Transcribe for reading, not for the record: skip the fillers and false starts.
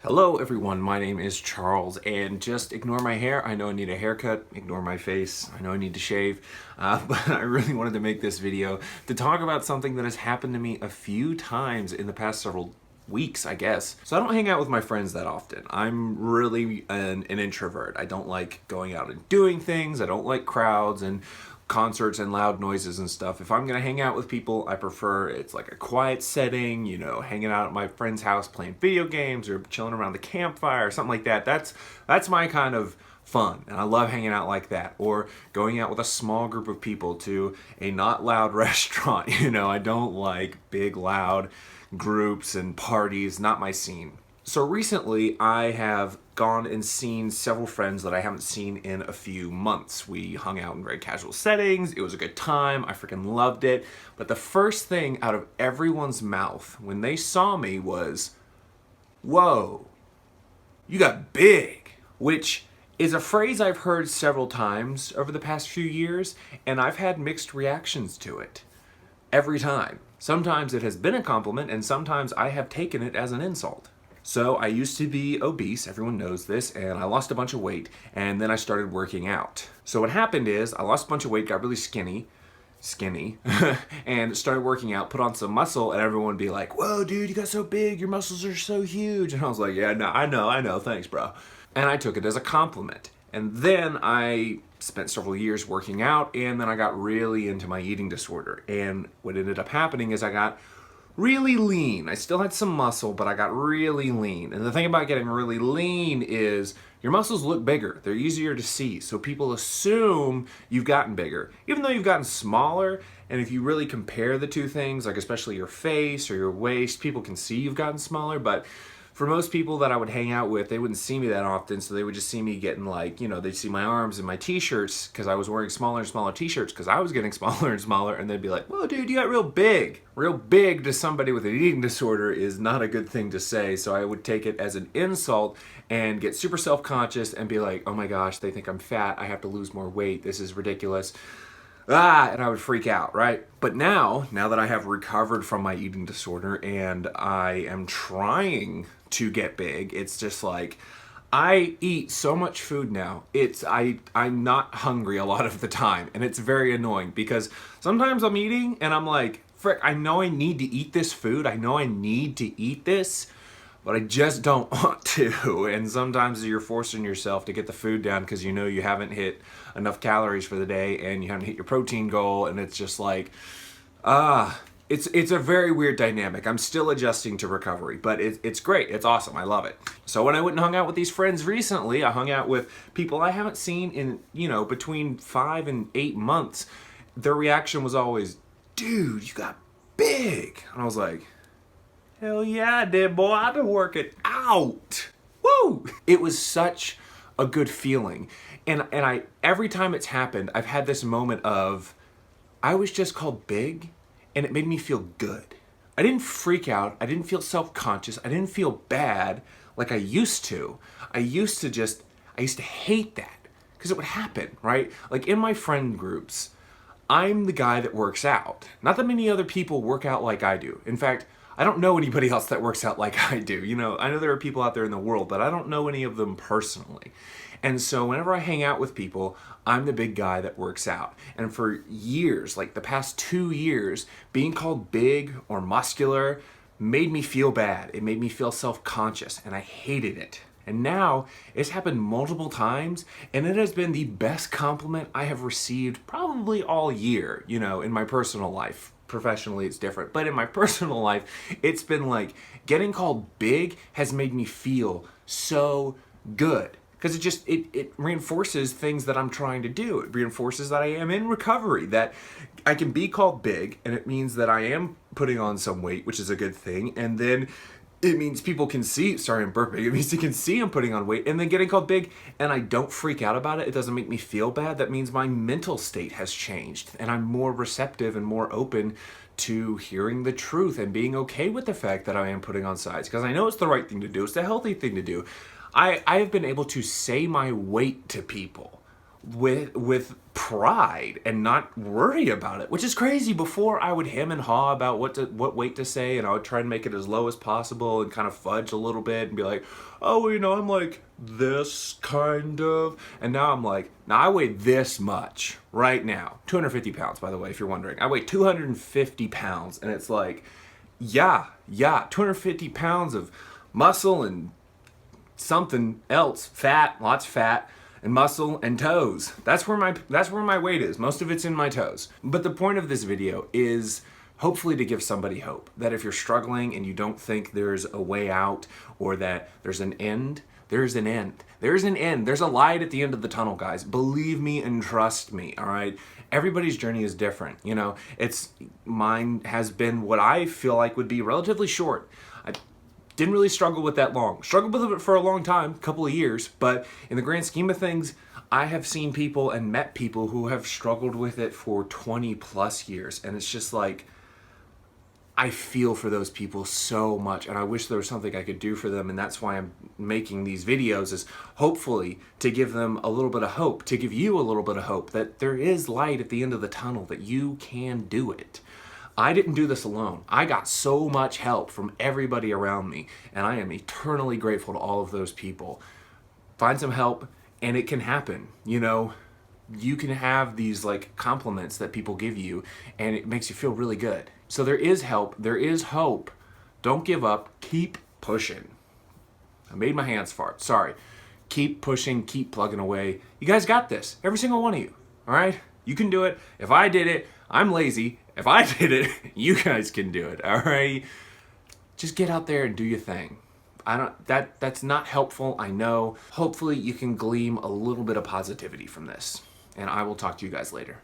Hello everyone, my name is Charles, and just ignore my hair. I know I need a haircut, ignore my face, I know I need to shave, but I really wanted to make this video to talk about something that has happened to me a few times in the past several weeks, I guess. So I don't hang out with my friends that often. I'm really an introvert. I don't like going out and doing things, I don't like crowds and concerts and loud noises and stuff. If I'm gonna hang out with people, I prefer it's like a quiet setting, hanging out at my friend's house playing video games or chilling around the campfire or something like that. That's my kind of fun, and I love hanging out like that. Or going out with a small group of people to a not loud restaurant. I don't like big loud groups and parties, not my scene. So recently I have gone and seen several friends that I haven't seen in a few months. We hung out in very casual settings. It was a good time. I freaking loved it. But the first thing out of everyone's mouth when they saw me was, "Whoa, you got big," which is a phrase I've heard several times over the past few years, and I've had mixed reactions to it every time. Sometimes it has been a compliment, and sometimes I have taken it as an insult. So I used to be obese, everyone knows this, and I lost a bunch of weight, and then I started working out. So what happened is I lost a bunch of weight, got really skinny, and started working out, put on some muscle, and everyone would be like, "Whoa, dude, you got so big, your muscles are so huge." And I was like, "Yeah, no, I know, thanks, bro." And I took it as a compliment. And then I spent several years working out, and then I got really into my eating disorder. And what ended up happening is I got really lean. I still had some muscle, but I got really lean. And the thing about getting really lean is your muscles look bigger. They're easier to see. So people assume you've gotten bigger, even though you've gotten smaller. And if you really compare the two things, like especially your face or your waist, people can see you've gotten smaller. But for most people that I would hang out with, they wouldn't see me that often, so they would just see me getting they'd see my arms and my t-shirts because I was wearing smaller and smaller t-shirts because I was getting smaller and smaller, and they'd be like, "Whoa, dude, you got real big." Real big to somebody with an eating disorder is not a good thing to say, so I would take it as an insult and get super self-conscious and be like, "Oh my gosh, they think I'm fat, I have to lose more weight, this is ridiculous." And I would freak out, right? But now that I have recovered from my eating disorder and I am trying to get big, it's just like, I eat so much food now. I'm not hungry a lot of the time, and it's very annoying because sometimes I'm eating and I'm like, frick, I know I need to eat this food. I know I need to eat this, but I just don't want to. And sometimes you're forcing yourself to get the food down because you know you haven't hit enough calories for the day and you haven't hit your protein goal, and it's just like, it's a very weird dynamic. I'm still adjusting to recovery, but it's great. It's awesome. I love it. So when I went and hung out with these friends recently, I hung out with people I haven't seen in, between 5 and 8 months. Their reaction was always, "Dude, you got big." And I was like, "Hell yeah, I did, boy. I've been working out." Woo! It was such a good feeling. And I every time it's happened, I've had this moment of, I was just called big, and it made me feel good. I didn't freak out. I didn't feel self-conscious. I didn't feel bad like I used to. I used to hate that because it would happen, right? Like in my friend groups, I'm the guy that works out. Not that many other people work out like I do. In fact, I don't know anybody else that works out like I do. I know there are people out there in the world, but I don't know any of them personally. And so whenever I hang out with people, I'm the big guy that works out. And for years, like the past 2 years, being called big or muscular made me feel bad. It made me feel self-conscious, and I hated it. And now it's happened multiple times, and it has been the best compliment I have received probably all year, in my personal life. Professionally, it's different, but in my personal life, it's been like getting called big has made me feel so good. Because it reinforces things that I'm trying to do. It reinforces that I am in recovery, that I can be called big, and it means that I am putting on some weight, which is a good thing. And then it means people can see, sorry, I'm burping. It means you can see I'm putting on weight, and then getting called big, and I don't freak out about it. It doesn't make me feel bad. That means my mental state has changed, and I'm more receptive and more open to hearing the truth and being okay with the fact that I am putting on size, because I know it's the right thing to do. It's the healthy thing to do. I have been able to say my weight to people with pride and not worry about it, which is crazy. Before, I would hem and haw about what weight to say, and I would try and make it as low as possible and kind of fudge a little bit and be like, oh, well, you know, I'm like this kind of, and now I'm like, now I weigh this much right now, 250 pounds, by the way, if you're wondering. I weigh 250 pounds, and it's like, yeah, 250 pounds of muscle and something else, fat, lots of fat, and muscle and toes. That's where my weight is. Most of it's in my toes. But the point of this video is hopefully to give somebody hope that if you're struggling and you don't think there's a way out or that there's an end, there's an end. There's an end. There's a light at the end of the tunnel, guys. Believe me and trust me, all right? Everybody's journey is different, you know? Mine has been what I feel like would be relatively short. I didn't really struggle with that long. Struggled with it for a long time, a couple of years, but in the grand scheme of things, I have seen people and met people who have struggled with it for 20 plus years, and it's just like, I feel for those people so much, and I wish there was something I could do for them, and that's why I'm making these videos, is hopefully to give them a little bit of hope, to give you a little bit of hope that there is light at the end of the tunnel, that you can do it. I didn't do this alone. I got so much help from everybody around me, and I am eternally grateful to all of those people. Find some help, and it can happen, you know? You can have these like compliments that people give you, and it makes you feel really good. So there is help, there is hope. Don't give up, keep pushing. I made my hands fart, sorry. Keep pushing, keep plugging away. You guys got this, every single one of you, all right? You can do it. If I did it, I'm lazy. If I did it, you guys can do it, all right? Just get out there and do your thing. That's not helpful, I know. Hopefully you can glean a little bit of positivity from this, and I will talk to you guys later.